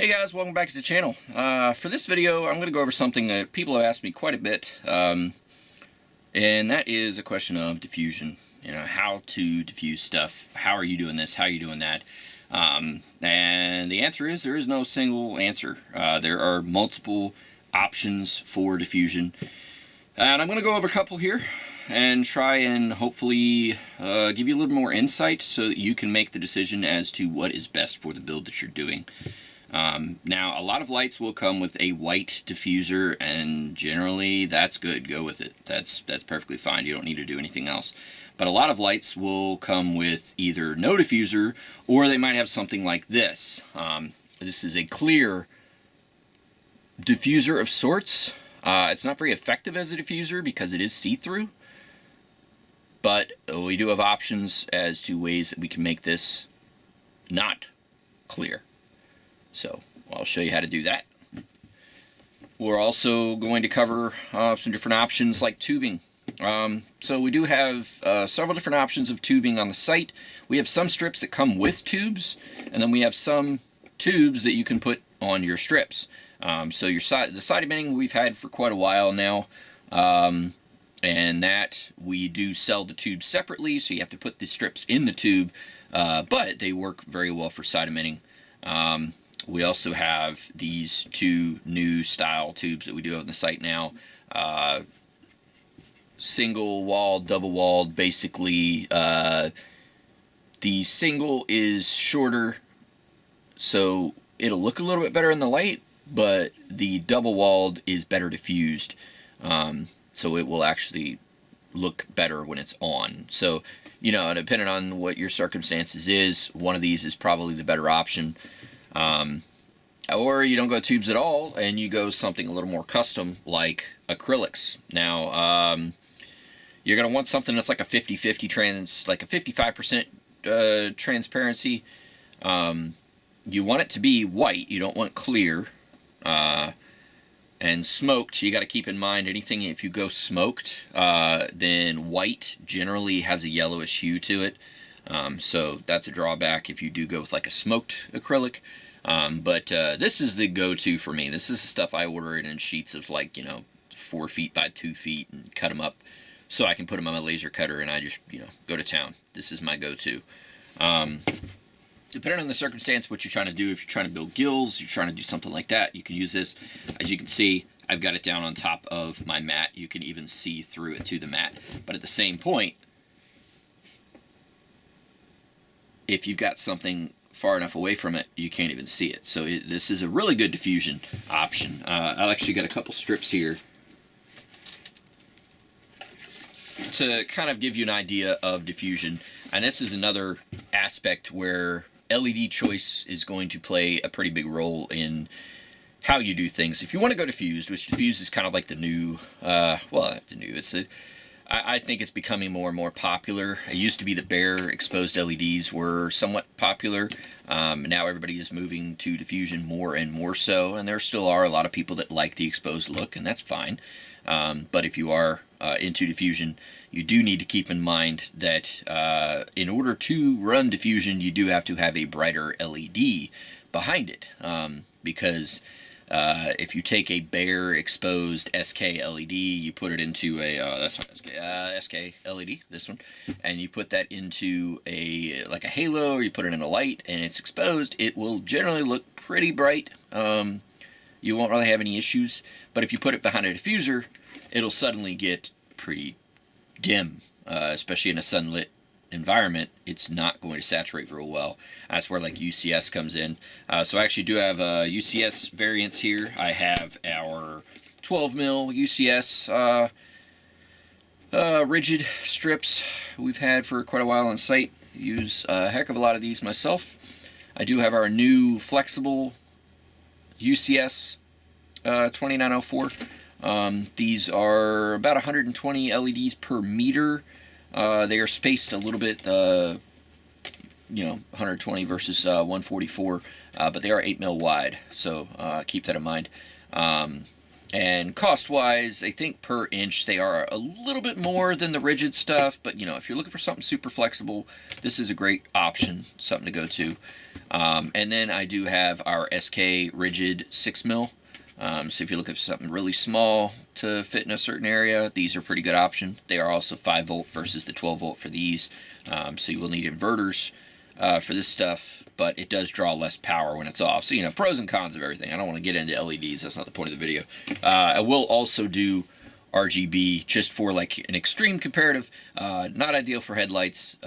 Hey guys, welcome back to the channel. For this video, I'm going to go over something that people have asked me quite a bit, and that is a question of diffusion. You know, how to diffuse stuff. How are you doing this? How are you doing that? And the answer is there is no single answer. There are multiple options for diffusion, and I'm going to go over a couple here and try and hopefully give you a little more insight so that you can make the decision as to what is best for the build that you're doing. Now, a lot of lights will come with a white diffuser, and generally that's good. Go with it. That's perfectly fine. You don't need to do anything else. But a lot of lights will come with either no diffuser, or they might have something like this. This is a clear diffuser of sorts. It's not very effective as a diffuser because it is see-through. But we do have options as to ways that we can make this not clear. So I'll show you how to do that. We're also going to cover some different options like tubing. So we do have several different options of tubing on the site. We have some strips that come with tubes, and then we have some tubes that you can put on your strips. So the side emitting we've had for quite a while now, and that we do sell the tubes separately, so you have to put the strips in the tube, but they work very well for side emitting. We also have these two new style tubes that we do have on the site now. Single walled, double walled, basically. The single is shorter, so it'll look a little bit better in the light, but the double walled is better diffused. So it will actually look better when it's on. So, you know, depending on what your circumstances is, one of these is probably the better option. Or you don't go tubes at all and you go something a little more custom like acrylics. Now, you're going to want something that's like a 50-50 like a 55% transparency. You want it to be white. You don't want clear. And smoked, you got to keep in mind anything, if you go smoked, then white generally has a yellowish hue to it. So that's a drawback if you do go with like a smoked acrylic. But this is the go-to for me. This is the stuff I order it in sheets of like, 4 feet by 2 feet and cut them up so I can put them on my laser cutter and I just, go to town. This is my go-to. Depending on the circumstance, what you're trying to do, if you're trying to build gills, you're trying to do something like that, you can use this. As you can see, I've got it down on top of my mat. You can even see through it to the mat. But at the same point, if you've got something far enough away from it, you can't even see it. So this is a really good diffusion option. I've actually got a couple strips here to kind of give you an idea of diffusion. And this is another aspect where LED choice is going to play a pretty big role in how you do things. If you want to go diffused, which diffused is kind of like the new, I think it's becoming more and more popular. It used to be that bare exposed LEDs were somewhat popular. Now everybody is moving to diffusion more and more so, and there still are a lot of people that like the exposed look, and that's fine. But if you are into diffusion, you do need to keep in mind that in order to run diffusion, you do have to have a brighter LED behind it, because if you take a bare exposed SK LED, you put it into a that's not SK LED, this one, and you put that into like a halo, or you put it in a light, and it's exposed, it will generally look pretty bright. You won't really have any issues. But if you put it behind a diffuser, it'll suddenly get pretty dim, especially in a sunlit environment. It's not going to saturate real well. That's where like UCS comes in. So I actually do have UCS variants here. I have our 12mm UCS rigid strips we've had for quite a while on site. Use a heck of a lot of these myself. I do have our new flexible UCS 2904. These are about 120 LEDs per meter. They are spaced a little bit, 120 versus 144, but they are 8mm wide, so keep that in mind. And cost-wise, I think per inch they are a little bit more than the rigid stuff, but you know, if you're looking for something super flexible, this is a great option, something to go to. And then I do have our SK rigid 6mm. So if you're looking for something really small to fit in a certain area, these are a pretty good option. They are also 5 volt versus the 12 volt for these. So you will need inverters for this stuff, but it does draw less power when it's off. So, you know, pros and cons of everything. I don't want to get into LEDs. That's not the point of the video. I will also do RGB just for like an extreme comparative. Not ideal for headlights,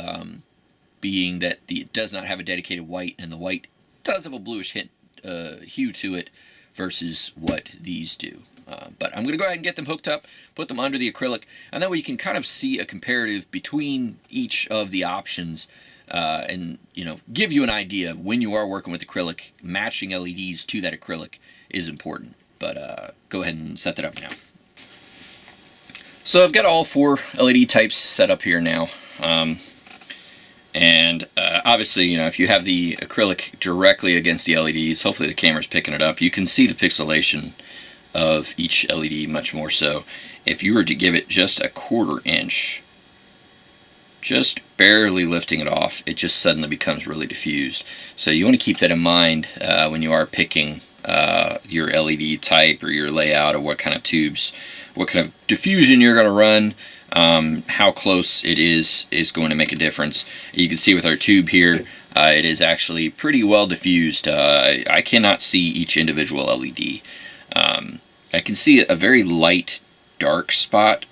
being that it does not have a dedicated white, and the white does have a bluish hue to it versus what these do. But I'm going to go ahead and get them hooked up, put them under the acrylic, and that way you can kind of see a comparative between each of the options, and you know, give you an idea of when you are working with acrylic. Matching LEDs to that acrylic is important. But go ahead and set that up now. So I've got all 4 LED types set up here now. Obviously, you know, if you have the acrylic directly against the LEDs, hopefully the camera's picking it up, you can see the pixelation of each LED much more so. If you were to give it just a 1/4 inch, just barely lifting it off, it just suddenly becomes really diffused. So you want to keep that in mind when you are picking your LED type or your layout, or what kind of tubes, what kind of diffusion you're going to run. How close it is going to make a difference. You can see with our tube here, it is actually pretty well diffused. I cannot see each individual LED. I can see a very light dark spot.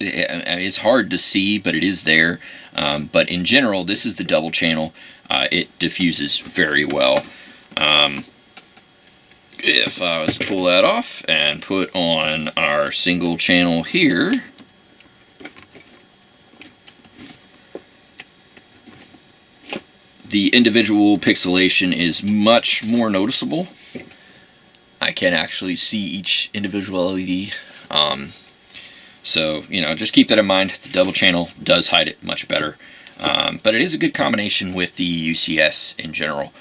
It's hard to see, but it is there. But in general, this is the double channel. It diffuses very well. If I was to pull that off and put on our single channel here, the individual pixelation is much more noticeable. I can actually see each individual LED. So, you know, just keep that in mind. The double channel does hide it much better. But it is a good combination with the UCS in general.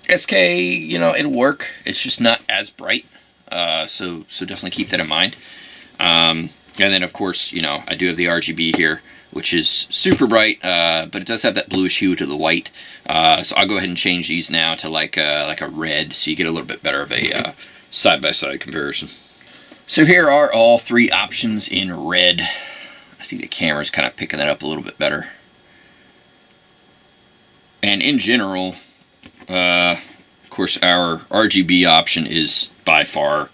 SK, you know, it'll work. It's just not as bright. So definitely keep that in mind. And then, of course, you know, I do have the RGB here, which is super bright, but it does have that bluish hue to the white. So I'll go ahead and change these now to like a red, so you get a little bit better of a side-by-side comparison. So here are all 3 options in red. I think the camera's kind of picking that up a little bit better. And in general, of course, our RGB option is by far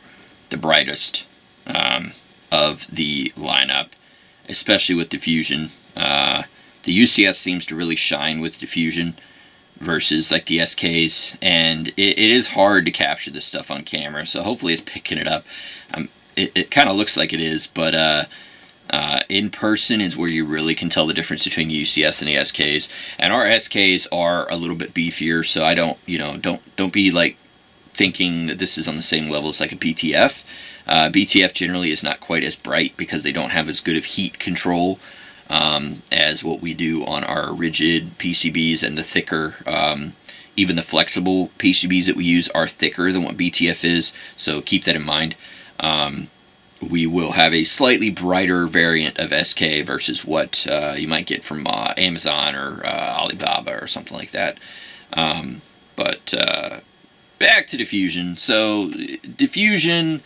the brightest of the lineup, especially with diffusion. The UCS seems to really shine with diffusion versus like the SKs, and it is hard to capture this stuff on camera, so hopefully it's picking it up. It kind of looks like it is, but in person is where you really can tell the difference between UCS and the SKs. And our SKs are a little bit beefier, so I don't be like thinking that this is on the same level as like a BTF. BTF generally is not quite as bright because they don't have as good of heat control as what we do on our rigid PCBs, and the thicker, even the flexible PCBs that we use are thicker than what BTF is, so keep that in mind. We will have a slightly brighter variant of SK versus what you might get from Amazon or Alibaba or something like that. But back to diffusion. So diffusion,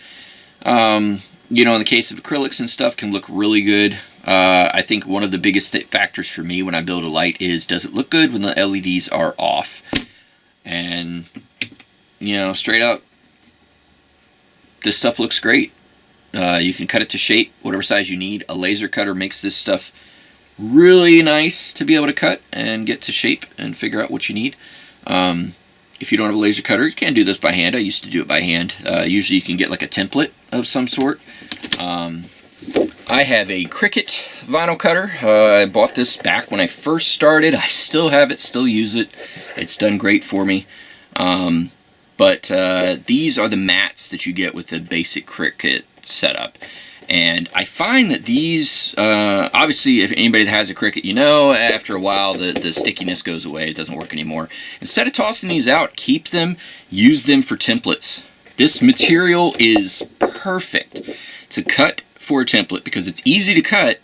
you know, in the case of acrylics and stuff, can look really good. I think one of the biggest factors for me when I build a light is, does it look good when the LEDs are off? And, you know, straight up, this stuff looks great. You can cut it to shape, whatever size you need. A laser cutter makes this stuff really nice to be able to cut and get to shape and figure out what you need. If you don't have a laser cutter, you can do this by hand. I used to do it by hand. Usually you can get like a template of some sort. I have a Cricut vinyl cutter. I bought this back when I first started. I still have it, still use it. It's done great for me. But these are the mats that you get with the basic Cricut setup. And I find that these, obviously, if anybody that has a Cricut, you know, after a while the stickiness goes away. It doesn't work anymore. Instead of tossing these out, keep them, use them for templates. This material is perfect to cut for a template because it's easy to cut,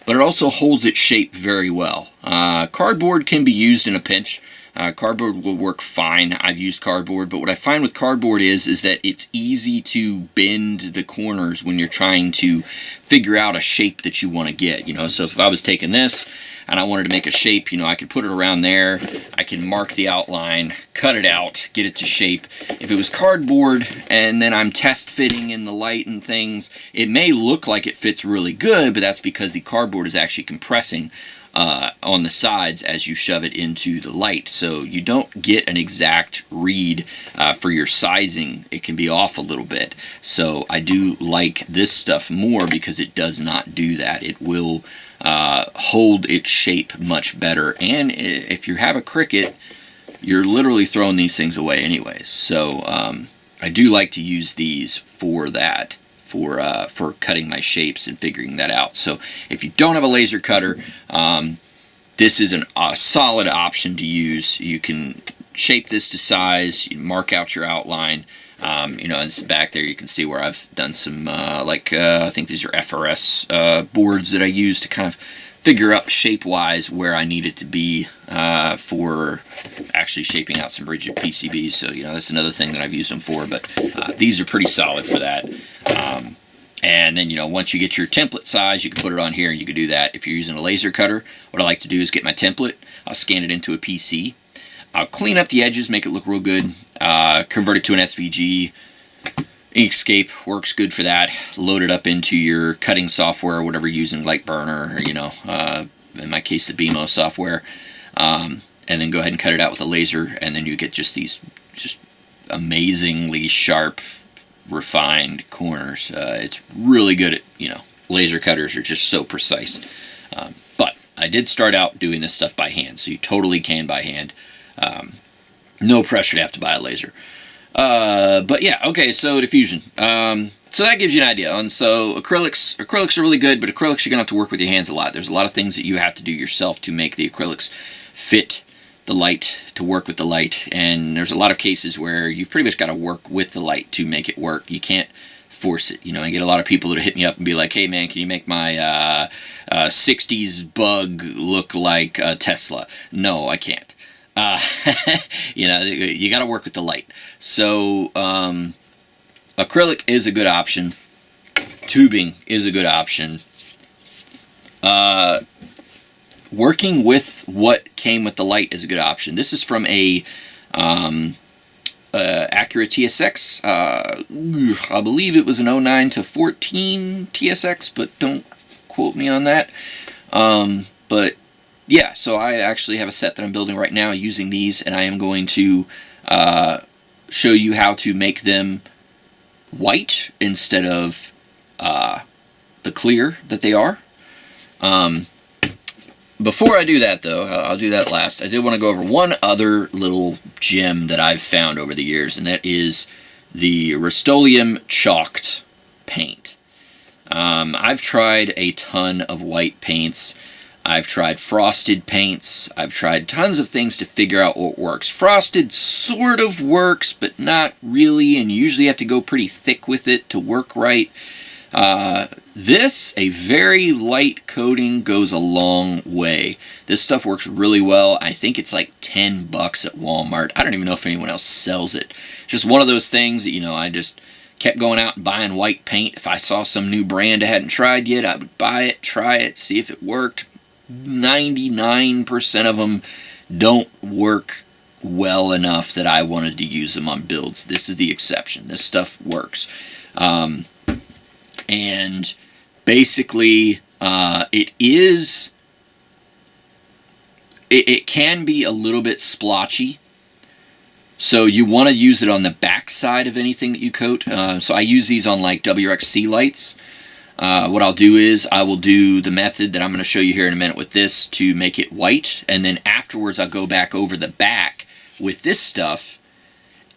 but it also holds its shape very well. Cardboard can be used in a pinch. Cardboard will work fine. I've used cardboard, but what I find with cardboard is that it's easy to bend the corners when you're trying to figure out a shape that you want to get. You know, so if I was taking this and I wanted to make a shape, you know, I could put it around there. I can mark the outline, cut it out, get it to shape. If it was cardboard and then I'm test fitting in the light and things, it may look like it fits really good, but that's because the cardboard is actually compressing on the sides as you shove it into the light, so you don't get an exact read for your sizing. It can be off a little bit. So I do like this stuff more because it does not do that. It will hold its shape much better, and if you have a Cricut, you're literally throwing these things away anyways. So I do like to use these for that. For cutting my shapes and figuring that out. So if you don't have a laser cutter, this is a solid option to use. You can shape this to size, you mark out your outline. You know, and back there you can see where I've done some, I think these are FRS boards that I use to kind of figure up shape-wise where I need it to be for actually shaping out some rigid PCBs. So, you know, that's another thing that I've used them for, but these are pretty solid for that. And then, you know, once you get your template size, you can put it on here and you can do that. If you're using a laser cutter, what I like to do is get my template, I'll scan it into a PC, I'll clean up the edges, make it look real good, convert it to an SVG. Inkscape works good for that. Load it up into your cutting software or whatever you're using, like Burner, or, you know, in my case, the BMO software. And then go ahead and cut it out with a laser, and then you get just these just amazingly sharp, refined corners. It's really good at, you know, laser cutters are just so precise. But I did start out doing this stuff by hand, so you totally can by hand. No pressure to have to buy a laser. But yeah, okay, so diffusion. So that gives you an idea. And so acrylics are really good, but acrylics you're going to have to work with your hands a lot. There's a lot of things that you have to do yourself to make the acrylics fit the light, to work with the light. And there's a lot of cases where you've pretty much got to work with the light to make it work. You can't force it. You know, I get a lot of people that hit me up and be like, hey man, can you make my 60s bug look like a Tesla? No, I can't. You know, you got to work with the light. So acrylic is a good option. Tubing is a good option. Working with what came with the light is a good option. This is from a Acura TSX. I believe it was an 09 to 14 TSX, but don't quote me on that. But yeah, so I actually have a set that I'm building right now using these, and I am going to show you how to make them white instead of the clear that they are. Before I do that, though, I'll do that last. I did want to go over one other little gem that I've found over the years, and that is the Rust-Oleum chalked paint. I've tried a ton of white paints. I've tried frosted paints. I've tried tons of things to figure out what works. Frosted sort of works, but not really, and you usually have to go pretty thick with it to work right. This, a very light coating, goes a long way. This stuff works really well. I think it's like $10 at Walmart. I don't even know if anyone else sells it. It's just one of those things that, you know, I just kept going out and buying white paint. If I saw some new brand I hadn't tried yet, I would buy it, try it, see if it worked. 99% of them don't work well enough that I wanted to use them on builds. This is the exception. This stuff works. And basically, it can be a little bit splotchy. So you want to use it on the back side of anything that you coat. So I use these on like WRXC lights. What I'll do is I will do the method that I'm going to show you here in a minute with this to make it white. And then afterwards I'll go back over the back with this stuff,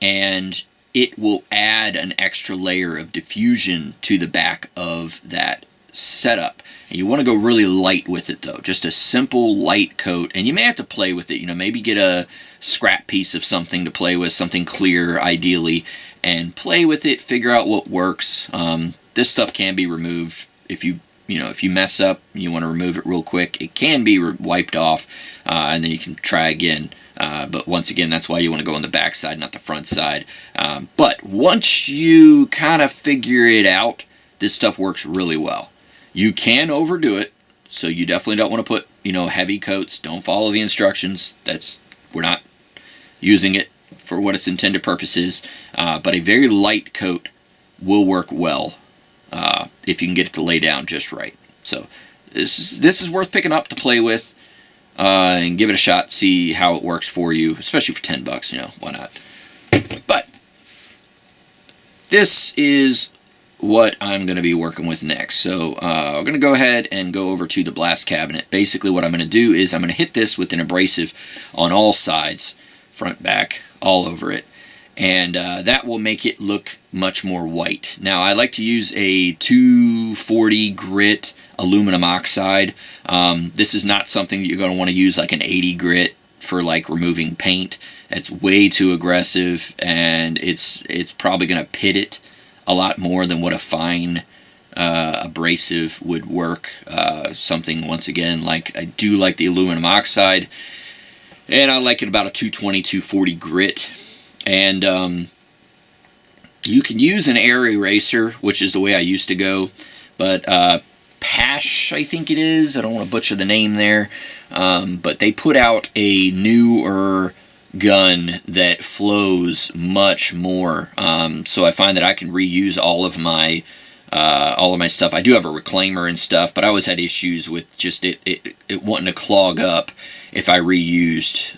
and it will add an extra layer of diffusion to the back of that setup. And you want to go really light with it though, just a simple light coat. And you may have to play with it, you know, maybe get a scrap piece of something to play with, something clear ideally, and play with it, figure out what works. This stuff can be removed if you mess up, you want to remove it real quick. It can be wiped off, and then you can try again. But once again, that's why you want to go on the back side, not the front side. But once you kind of figure it out, this stuff works really well. You can overdo it, so you definitely don't want to put, heavy coats. Don't follow the instructions. We're not using it for what its intended purpose is. But a very light coat will work well if you can get it to lay down just right. So this is worth picking up to play with. And give it a shot, see how it works for you, especially for $10, why not? But this is what I'm going to be working with next. So I'm going to go ahead and go over to the blast cabinet. Basically what I'm going to do is I'm going to hit this with an abrasive on all sides, front, back, all over it. And that will make it look much more white. Now I like to use a 240 grit aluminum oxide. This is not something that you're going to want to use like an 80 grit for like removing paint. It's way too aggressive, and it's probably going to pit it a lot more than what a fine abrasive would work. Something, once again, like I do like the aluminum oxide, and I like it about a 220, 240 grit. And you can use an air eraser, which is the way I used to go, but Pash, I think it is. I don't want to butcher the name there. But they put out a newer gun that flows much more. So I find that I can reuse all of my stuff. I do have a reclaimer and stuff, but I always had issues with just it wanting to clog up if I reused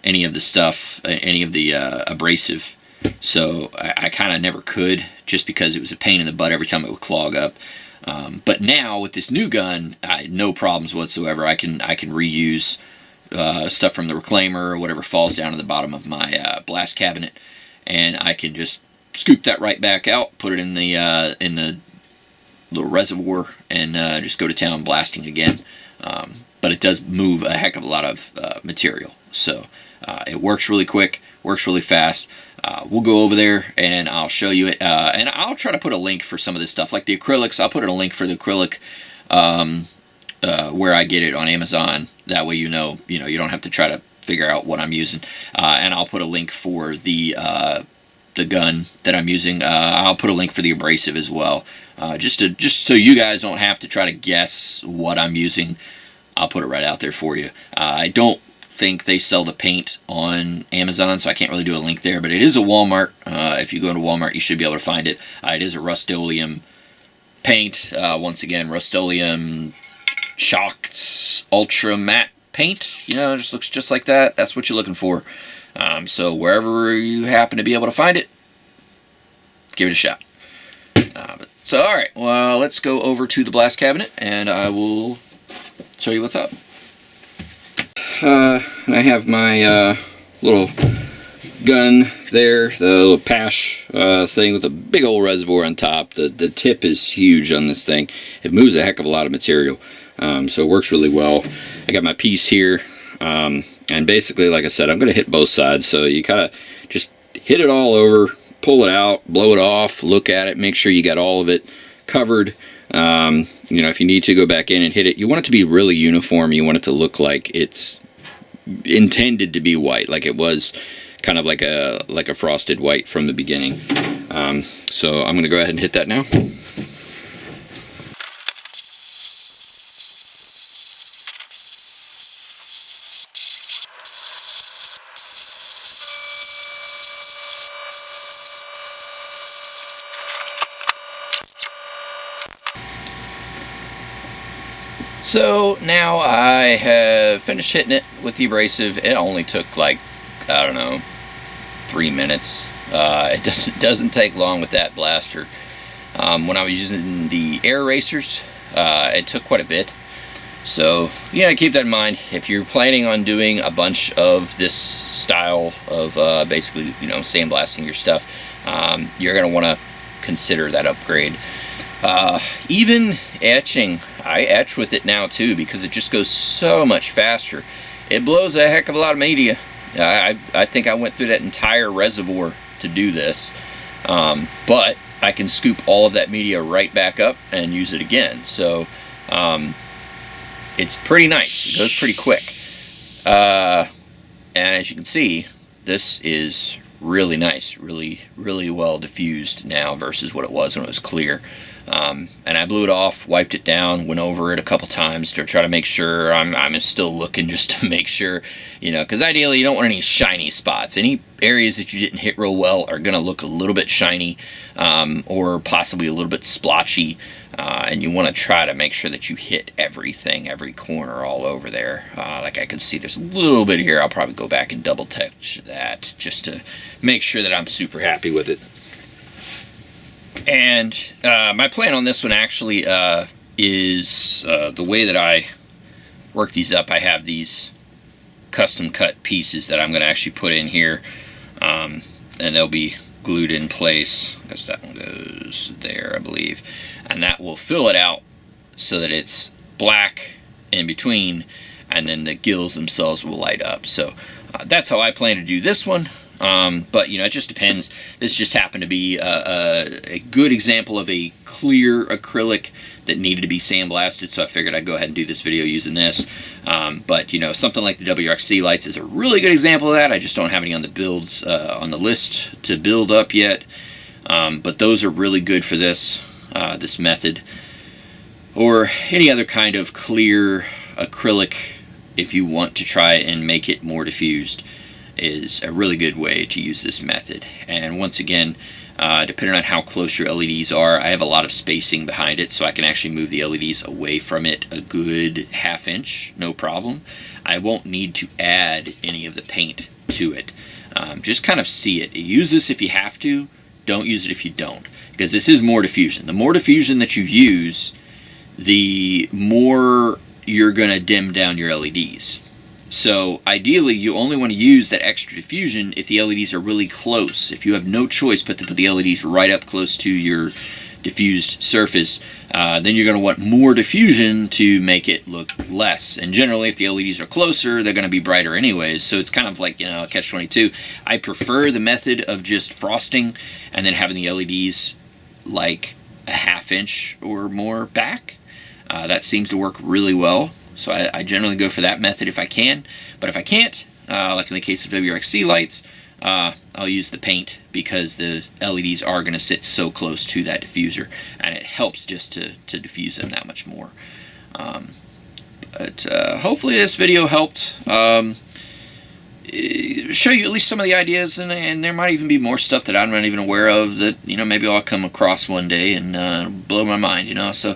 any of the stuff, any of the abrasive. So I kind of never could, just because it was a pain in the butt every time it would clog up. But now with this new gun, no problems whatsoever. I can reuse stuff from the reclaimer or whatever falls down to the bottom of my blast cabinet, and I can just scoop that right back out, put it in the little reservoir, and just go to town blasting again. But it does move a heck of a lot of material, so it works really quick, works really fast. We'll go over there and I'll show you it, and I'll try to put a link for some of this stuff, like the acrylics. I'll put in a link for the acrylic where I get it on Amazon. That way you don't have to try to figure out what I'm using. And I'll put a link for the gun that I'm using. I'll put a link for the abrasive as well, just so you guys don't have to try to guess what I'm using. I'll put it right out there for you. I don't think they sell the paint on Amazon, so I can't really do a link there, but it is a Walmart. If you go to Walmart, you should be able to find it. It is a Rust-Oleum paint. Once again, Rust-Oleum Shocked Ultra Matte paint. It just looks just like that. That's what you're looking for. So wherever you happen to be able to find it, give it a shot. So alright, well, let's go over to the blast cabinet and I will show you what's up. And I have my little gun there, the little Pash thing with a big old reservoir on top. The tip is huge on this thing. It moves a heck of a lot of material, so it works really well. I got my piece here, and basically, like I said, I'm going to hit both sides, so you kind of just hit it all over, pull it out, blow it off, look at it, make sure you got all of it covered. If you need to go back in and hit it, you want it to be really uniform. You want it to look like it's intended to be white, like it was kind of like a frosted white from the beginning. So I'm going to go ahead and hit that now. So now I have finished hitting it with the abrasive. It only took like, I don't know, 3 minutes. It doesn't take long with that blaster. When I was using the air erasers, it took quite a bit. So keep that in mind. If you're planning on doing a bunch of this style of basically sandblasting your stuff, you're going to want to consider that upgrade. Even etching, I etch with it now too, because it just goes so much faster. It blows a heck of a lot of media. I think I went through that entire reservoir to do this, but I can scoop all of that media right back up and use it again. So it's pretty nice. It goes pretty quick. And as you can see, this is really nice, really well diffused now versus what it was when it was clear. And I blew it off, wiped it down, went over it a couple times to try to make sure I'm still looking, just to make sure, because ideally you don't want any shiny spots. Any areas that you didn't hit real well are going to look a little bit shiny, or possibly a little bit splotchy, and you want to try to make sure that you hit everything, every corner all over there. Like I can see there's a little bit here. I'll probably go back and double touch that just to make sure that I'm super happy with it. And my plan on this one actually is the way that I work these up. I have these custom cut pieces that I'm going to actually put in here, and they'll be glued in place. I guess that one goes there, I believe, and that will fill it out so that it's black in between, and then the gills themselves will light up. So that's how I plan to do this one. But it just depends. This just happened to be a good example of a clear acrylic that needed to be sandblasted, so I figured I'd go ahead and do this video using this. But something like the WRC lights is a really good example of that. I just don't have any on the builds on the list to build up yet. But those are really good for this this method, or any other kind of clear acrylic. If you want to try and make it more diffused, is a really good way to use this method. And once again, depending on how close your LEDs are, I have a lot of spacing behind it, so I can actually move the LEDs away from it a good ½ inch, no problem. I won't need to add any of the paint to it. Just kind of see it. Use this if you have to. Don't use it if you don't, because this is more diffusion. The more diffusion that you use, the more you're going to dim down your LEDs. So ideally, you only want to use that extra diffusion if the LEDs are really close. If you have no choice but to put the LEDs right up close to your diffused surface, then you're going to want more diffusion to make it look less. And generally, if the LEDs are closer, they're going to be brighter anyways. So it's kind of like, a catch-22. I prefer the method of just frosting and then having the LEDs like a ½ inch or more back. That seems to work really well. So I generally go for that method if I can. But if I can't, like in the case of WRC lights, I'll use the paint, because the LEDs are going to sit so close to that diffuser, and it helps just to diffuse them that much more. But hopefully this video helped show you at least some of the ideas, and there might even be more stuff that I'm not even aware of that maybe I'll come across one day and blow my mind. So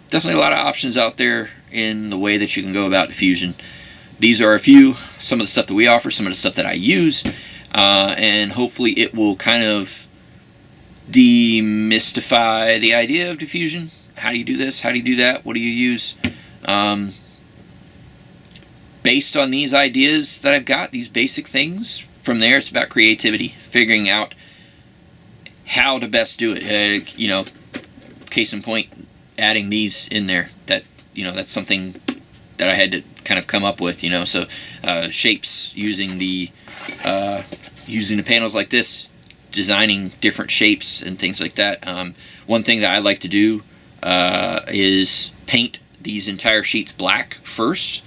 definitely a lot of options out there in the way that you can go about diffusion. These are some of the stuff that we offer, some of the stuff that I use, and hopefully it will kind of demystify the idea of diffusion. How do you do this? How do you do that? What do you use? Based on these ideas that I've got, these basic things, from there it's about creativity, figuring out how to best do it. Case in point, adding these in there. That's something that I had to kind of come up with. So shapes, using the panels like this, designing different shapes and things like that. One thing that I like to do is paint these entire sheets black first,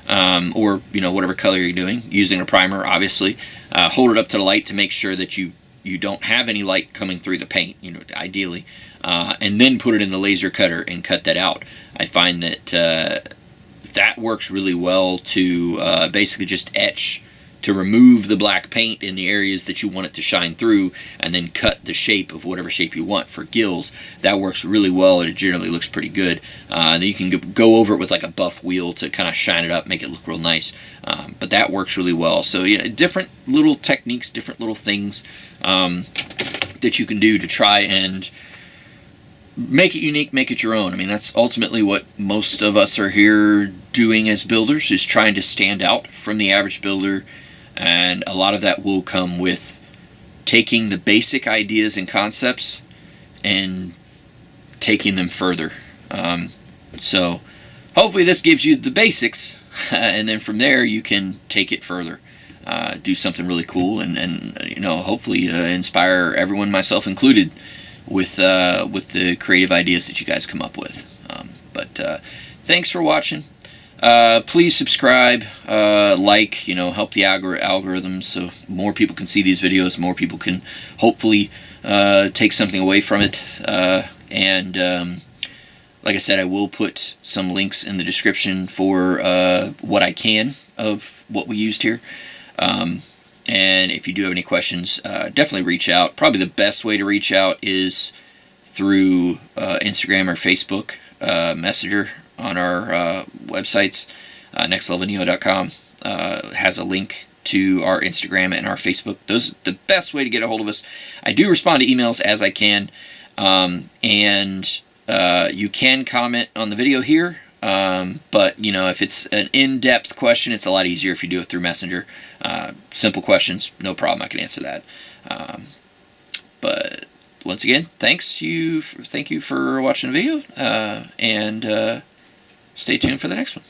or whatever color you're doing, using a primer, obviously. Hold it up to the light to make sure that you don't have any light coming through the paint, ideally, and then put it in the laser cutter and cut that out. I find that that works really well to basically just etch, to remove the black paint in the areas that you want it to shine through, and then cut the shape of whatever shape you want for gills. That works really well, and it generally looks pretty good. And then you can go over it with like a buff wheel to kind of shine it up, make it look real nice. But that works really well. So different little techniques, different little things that you can do to try and make it unique, make it your own. I mean, that's ultimately what most of us are here doing as builders, is trying to stand out from the average builder. And a lot of that will come with taking the basic ideas and concepts and taking them further. So hopefully this gives you the basics, and then from there you can take it further. do something really cool and you know, hopefully inspire everyone, myself included, with the creative ideas that you guys come up with. But thanks for watching. Please subscribe, like, you know, help the algorithms so more people can see these videos, more people can hopefully take something away from it. Like I said, I will put some links in the description for what I can of what we used here. And if you do have any questions, definitely reach out. Probably the best way to reach out is through Instagram or Facebook Messenger on our websites. nextlevelneo.com has a link to our Instagram and our Facebook. Those are the best way to get a hold of us. I do respond to emails as I can, and you can comment on the video here, but you know, if it's an in-depth question, it's a lot easier if you do it through Messenger. Simple questions, no problem, I can answer that. But once again, thank you for watching the video, and stay tuned for the next one.